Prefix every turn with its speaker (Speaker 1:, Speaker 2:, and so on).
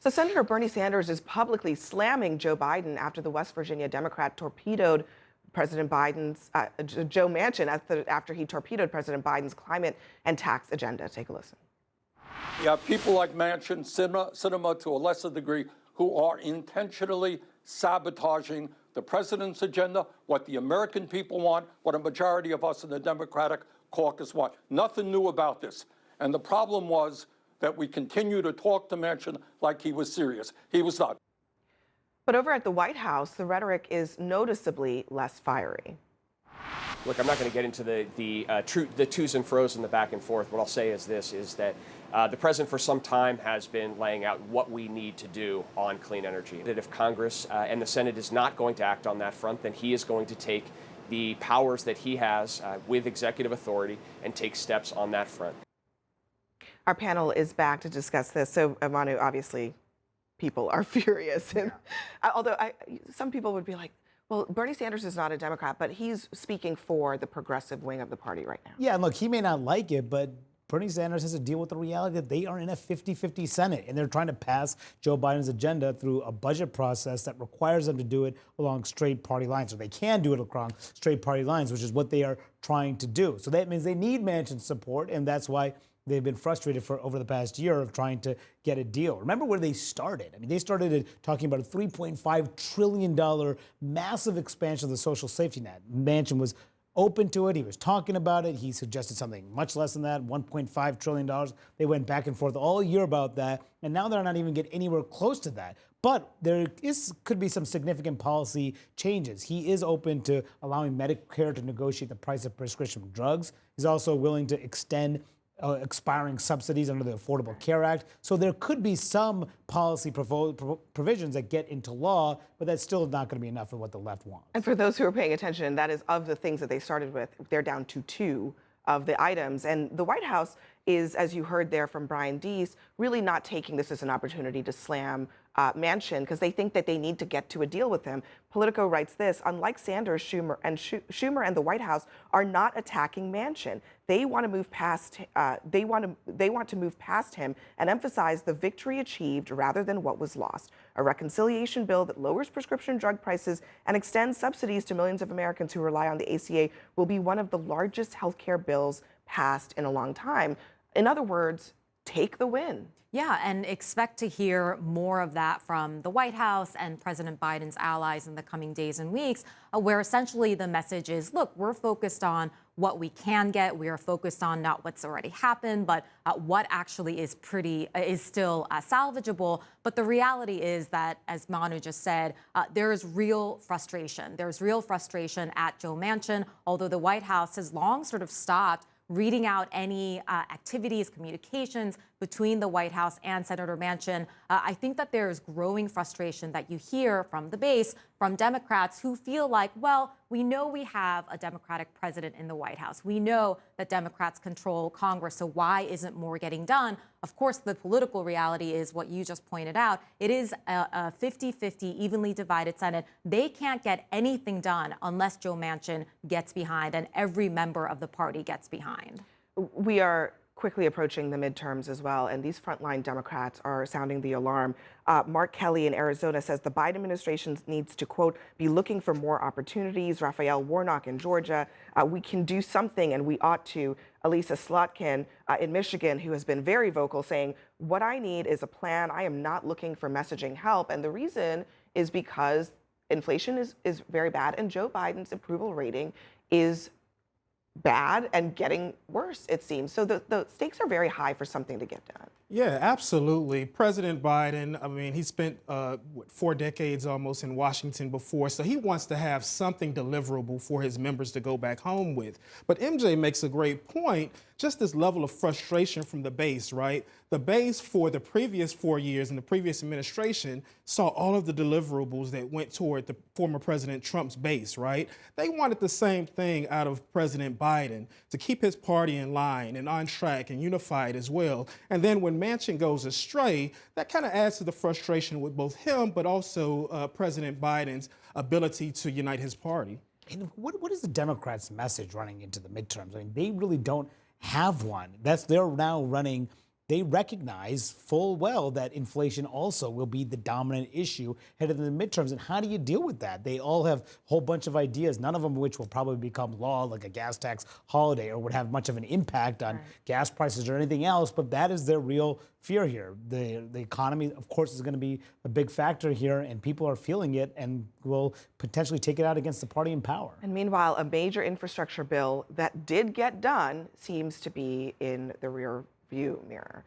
Speaker 1: So Senator Bernie Sanders is publicly slamming Joe Biden after the West Virginia Democrat torpedoed President Biden's Joe Manchin after he torpedoed President Biden's climate and tax agenda. Take a listen.
Speaker 2: You have people like Manchin, Sinema to a lesser degree, who are intentionally sabotaging the president's agenda, what the American people want, what a majority of us in the Democratic caucus want. Nothing new about this. And the problem was that we continue to talk to Manchin like he was serious. He was not.
Speaker 1: But over at the White House, the rhetoric is noticeably less fiery.
Speaker 3: Look, I'm not going to get into the twos and fro's and the back and forth. What I'll say is this, is that the president for some time has been laying out what we need to do on clean energy. That if Congress and the Senate is not going to act on that front, then he is going to take the powers that he has with executive authority and take steps on that front.
Speaker 1: Our panel is back to discuss this. So, Manu, obviously, people are furious. And, although some people would be like, well, Bernie Sanders is not a Democrat, but he's speaking for the progressive wing of the party right now.
Speaker 4: Yeah, and look, he may not like it, but Bernie Sanders has to deal with the reality that they are in a 50-50 Senate, and they're trying to pass Joe Biden's agenda through a budget process that requires them to do it along straight party lines, or they can do it along straight party lines, which is what they are trying to do. So that means they need Manchin's support, and that's why they've been frustrated for over the past year of trying to get a deal. Remember where they started. I mean, they started talking about a $3.5 trillion massive expansion of the social safety net. Manchin was open to it. He was talking about it. He suggested something much less than that, $1.5 trillion. They went back and forth all year about that, and now they're not even getting anywhere close to that. But there could be some significant policy changes. He is open to allowing Medicare to negotiate the price of prescription drugs. He's also willing to extend expiring subsidies under the Affordable Care Act. So there could be some policy provisions that get into law, but that's still not going to be enough of what the left wants.
Speaker 1: And for those who are paying attention, that is of the things that they started with, they're down to two of the items. And the White House is, as you heard there from Brian Deese, really not taking this as an opportunity to slam Manchin, because they think that they need to get to a deal with him. Politico writes this: unlike Sanders, Schumer and the White House are not attacking Manchin. They want to move past. They want to move past him and emphasize the victory achieved rather than what was lost. A reconciliation bill that lowers prescription drug prices and extends subsidies to millions of Americans who rely on the ACA will be one of the largest health care bills passed in a long time. In other words, take the win.
Speaker 5: Yeah, and expect to hear more of that from the White House and President Biden's allies in the coming days and weeks, where essentially the message is, look, we're focused on what we can get. We are focused on not what's already happened, but what actually is still salvageable. But the reality is that, as Manu just said, there is real frustration. There's real frustration at Joe Manchin, although the White House has long sort of stopped reading out any activities, communications between the White House and Senator Manchin. I think that there's growing frustration that you hear from the base, from Democrats who feel like, well, we know we have a Democratic president in the White House. We know that Democrats control Congress, so why isn't more getting done? Of course, the political reality is what you just pointed out. It is a 50-50 evenly divided Senate. They can't get anything done unless Joe Manchin gets behind and every member of the party gets behind.
Speaker 1: We are quickly approaching the midterms as well, and these frontline Democrats are sounding the alarm. Mark Kelly in Arizona says the Biden administration needs to, quote, be looking for more opportunities. Raphael Warnock in Georgia, we can do something and we ought to. Elisa Slotkin in Michigan, who has been very vocal, saying, what I need is a plan. I am not looking for messaging help. And the reason is because inflation is very bad, and Joe Biden's approval rating is bad and getting worse, it seems. So the stakes are very high for something to get done.
Speaker 6: Yeah, absolutely. President Biden, I mean, he spent 4 decades almost in Washington before, so he wants to have something deliverable for his members to go back home with. But MJ makes a great point, just this level of frustration from the base, right? The base for the previous 4 years in the previous administration saw all of the deliverables that went toward the former President Trump's base, right? They wanted the same thing out of President Biden, to keep his party in line and on track and unified as well. And then when Manchin goes astray, that kind of adds to the frustration with both him, but also President Biden's ability to unite his party.
Speaker 4: And what is the Democrats' message running into the midterms? I mean, they really don't have one. They're now running they recognize full well that inflation also will be the dominant issue headed into the midterms. And how do you deal with that? They all have a whole bunch of ideas, none of them which will probably become law, like a gas tax holiday, or would have much of an impact on gas prices or anything else. But that is their real fear here. The economy, of course, is going to be a big factor here, and people are feeling it and will potentially take it out against the party in power.
Speaker 1: And meanwhile, a major infrastructure bill that did get done seems to be in the rear view mirror.